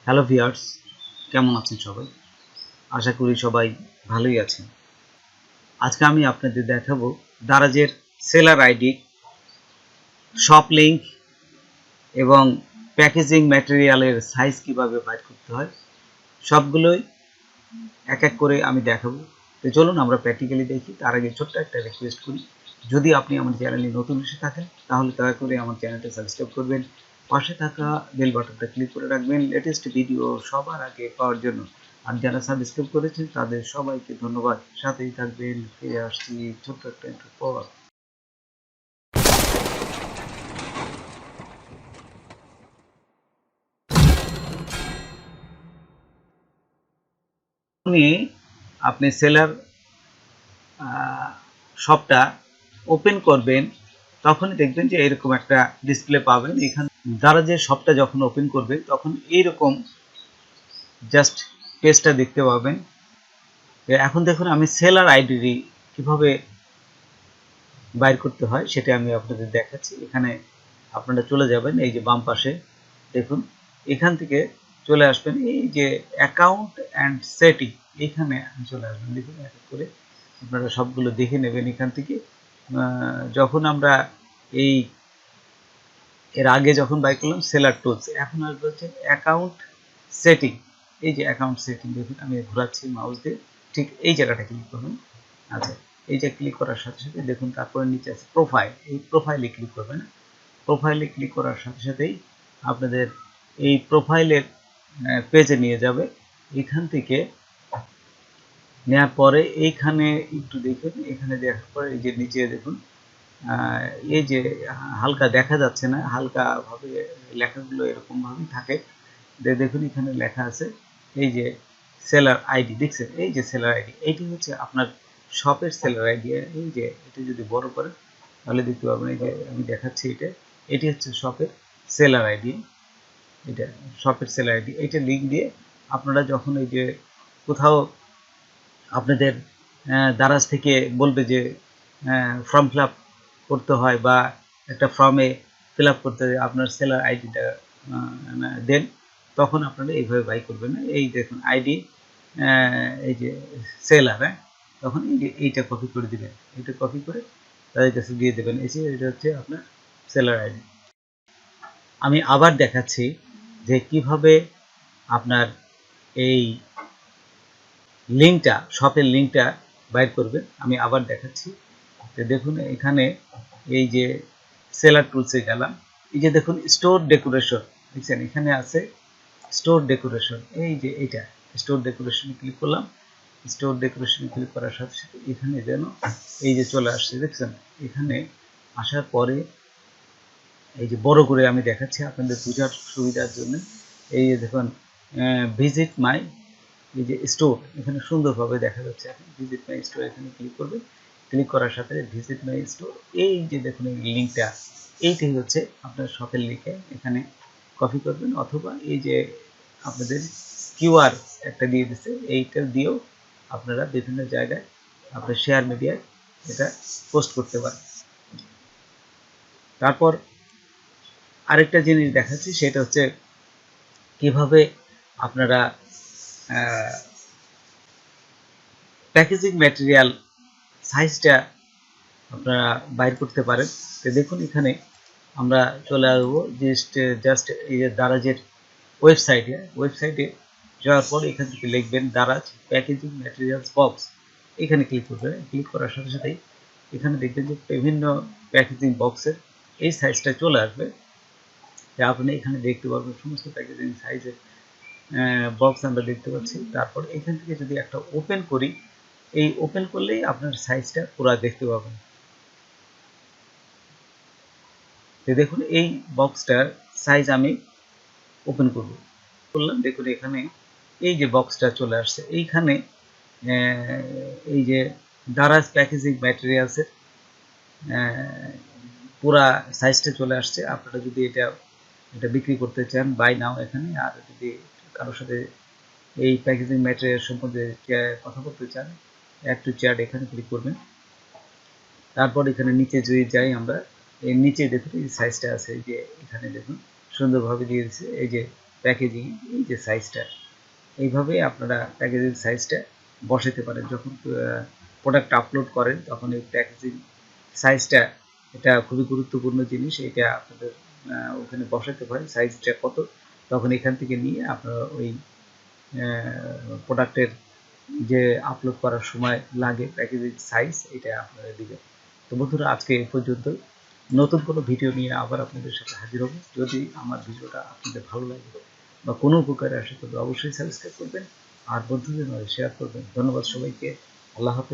Hello viewers, কেমন আছেন সবাই? আশা করি সবাই ভালোই আছেন। আজকে আমি আপনাদের দেখাবো দারাজের সেলার আইডি, শপ লিংক এবং প্যাকেজিং ম্যাটেরিয়ালের সাইজ কিভাবে বাইর করতে হয় সবগুলোই এক এক করে আমি দেখাবো। তো চলুন আমরা প্র্যাকটিক্যালি দেখি। তার আগে ছোট্ট একটা রিকোয়েস্ট করি, যদি আপনি আমার চ্যানেলে নতুন এসে থাকেন তাহলে দয়া করে আমার চ্যানেলটা সাবস্ক্রাইব করবেন, পাশে থাকা বেল বাটনটা ক্লিক করে রাখবেন লেটেস্ট ভিডিও সবার আগে পাওয়ার জন্য। আর যারা সাবস্ক্রাইব করেছেন তাদের সবাইকে ধন্যবাদ। সাথেই থাকবেন, ফিরে আসছি ছোট্ট একটা ইন্ট্রো পর। আপনি সেলার শপটা ওপেন করবেন, তখনই দেখবেন যে এরকম একটা ডিসপ্লে পাবেন। এখানে দ্বারা যে শপটা যখন ওপেন করবে তখন এইরকম জাস্ট পেজটা দেখতে পাবেন। এখন দেখুন আমি সেলার আইডি কিভাবে বাইর করতে হয় সেটা আমি আপনাদের দেখাচ্ছি। এখানে আপনারা চলে যাবেন, এই যে বাম পাশে দেখুন, এখান থেকে চলে আসবেন এই যে অ্যাকাউন্ট অ্যান্ড সেটিং, এখানে চলে আসবেন। দেখুন এক এক করে আপনারা সবগুলো দেখে নেবেন এখান থেকে। যখন আমরা এই এর আগে যখন বাই করলাম সেলার টুলস, এখন আসবে হচ্ছে অ্যাকাউন্ট সেটিং। এই যে অ্যাকাউন্ট সেটিং দেখুন, আমি ঘোরাচ্ছি মাউস দিয়ে, ঠিক এই জায়গাটা ক্লিক করবেন। আচ্ছা, এই যে ক্লিক করার সাথে সাথে দেখুন তারপরে নিচে আছে প্রোফাইল, এই প্রোফাইলে ক্লিক করবেন। প্রোফাইলে ক্লিক করার সাথে সাথেই আপনাদের এই প্রোফাইলের পেজে নিয়ে যাবে। এখান থেকে নেওয়ার পরে এইখানে একটু দেখুন, এখানে দেখার পরে এই যে নিচে দেখুন, এই যে হালকা দেখা যাচ্ছে না, হালকা ভাবে লেখাগুলো এরকম ভাবেই থাকে। দেখুন এখানে লেখা আছে এই যে সেলার আইডি, দেখছেন এই যে সেলার আইডি, এইটি হচ্ছে আপনার শপের সেলার আইডি। এই যে এটা যদি বড় করেন তাহলে দেখতে পাবেন, এই যে আমি দেখাচ্ছি এটা, এটি হচ্ছে শপের সেলার আইডি। এটা শপের সেলার আইডি, এইটা লিঙ্ক দিয়ে আপনারা যখন এই যে কোথাও আপনাদের দারাজ থেকে বলবে যে ফর্ম ফিল আপ করতে হয় বা একটা ফর্মে ফিল আপ করতে হয়, আপনার সেলার আইডিটা দেন, তখন আপনারা এইভাবে বাই করবেন। এই দেখুন আইডি, এই যে সেলার, তখন এই যে এইটা কপি করে দেবেন, এইটা কপি করে তাদের কাছে দিয়ে দেবেন। এই যে এটা হচ্ছে আপনার সেলার আইডি। আমি আবার দেখাচ্ছি যে কিভাবে আপনার এই লিঙ্কটা, শপের লিঙ্কটা বাইর করবেন। আমি আবার দেখাচ্ছি। তো দেখুন এখানে এই যে সেলার টুলসে গেলাম, এই যে দেখুন স্টোর ডেকোরেশন, দেখছেন এখানে আছে স্টোর ডেকোরেশন, এই যে এইটা স্টোর ডেকোরেশনে ক্লিক করলাম। স্টোর ডেকোরেশনে ক্লিক করার সাথে সাথে এখানে যেন এই যে চলে আসছে, দেখছেন এখানে আসার পরে এই যে বড় করে আমি দেখাচ্ছি আপনাদের বোঝার সুবিধার জন্য। এই যে দেখুন ভিজিট মাই, এই যে স্টোর, এখানে সুন্দরভাবে দেখা যাচ্ছে। এখন ভিজিট মাই স্টোর এখানে ক্লিক করবে, ক্লিক করার সাথে ভিজিট মাই স্টোর, এই যে দেখুন এই লিঙ্কটা, এইটাই হচ্ছে আপনার শপের লিঙ্কে, এখানে কপি করবেন, অথবা এই যে আপনাদের কিউআর একটা দিয়ে দিচ্ছে, এইটা দিয়েও আপনারা বিভিন্ন জায়গায় আপনার শেয়ার মিডিয়ায় এটা পোস্ট করতে পারেন। তারপর আরেকটা জিনিস দেখাচ্ছি, সেটা হচ্ছে কিভাবে আপনারা প্যাকেজিং ম্যাটেরিয়াল সাইজটা আপনারা বাইর করতে পারেন। তো দেখুন এখানে আমরা চলে আসবো জাস্ট এই যে দারাজের ওয়েবসাইটে যাওয়ার পর এখান থেকে লিখবেন দারাজ প্যাকেজিং ম্যাটেরিয়ালস বক্স, এখানে ক্লিক করবেন। ক্লিক করার সাথে সাথেই এখানে দেখবেন যে বিভিন্ন প্যাকেজিং বক্সের এই সাইজটা চলে আসবে, যা আপনি এখানে দেখতে পাবেন সমস্ত প্যাকেজিং সাইজের বক্স আমরা দেখতে পাচ্ছি। তারপর এখান থেকে যদি একটা ওপেন করি, এই ওপেন করলেই আপনার সাইজটা পুরো দেখতে পাবেন। তো দেখুন এই বক্সটার সাইজ আমি ওপেন করলাম, দেখুন এখানে এই যে বক্সটা চলে আসছে, এইখানে এই যে দারাজ প্যাকেজিং ম্যাটেরিয়ালসের পুরা সাইজটা চলে আসছে। আপনারা যদি এটা বিক্রি করতে চান বাই নাও এখানে, আর যদি কারোর সাথে এই প্যাকেজিং ম্যাটেরিয়াল সম্বন্ধে কথা বলতে চান, অ্যাড টু চ্যাট এখানে ক্লিক করবেন। তারপর এখানে নিচে যদি যাই আমরা, এর নিচে দেখুন এই সাইজটা আছে, এই যে এখানে দেখুন সুন্দরভাবে দিয়ে দিচ্ছে, এই যে প্যাকেজিং এই যে সাইজটা, এইভাবে আপনারা প্যাকেজিং সাইজটা বসাতে পারেন। যখন প্রোডাক্ট আপলোড করেন তখন এই প্যাকেজিং সাইজটা, এটা খুবই গুরুত্বপূর্ণ জিনিস, এটা আপনাদের ওখানে বসাতে পারেন সাইজটা কত, তখন এখান থেকে নিয়ে আপনারা ওই প্রোডাক্টের যে আপলোড করার সময় লাগে প্যাকেজিং সাইজ, এটা আপনারা দিবেন। তো বন্ধুরা, আজকে এই পর্যন্ত। নতুন কোনো ভিডিও নিয়ে আবার আপনাদের সাথে হাজির হব। যদি আমার ভিডিওটা আপনাদের ভালো লাগে বা কোনো উপকারে আসে তবে অবশ্যই সাবস্ক্রাইব করবেন আর বন্ধুদের মাঝে শেয়ার করবেন। ধন্যবাদ সবাইকে। আল্লাহ হাফেজ।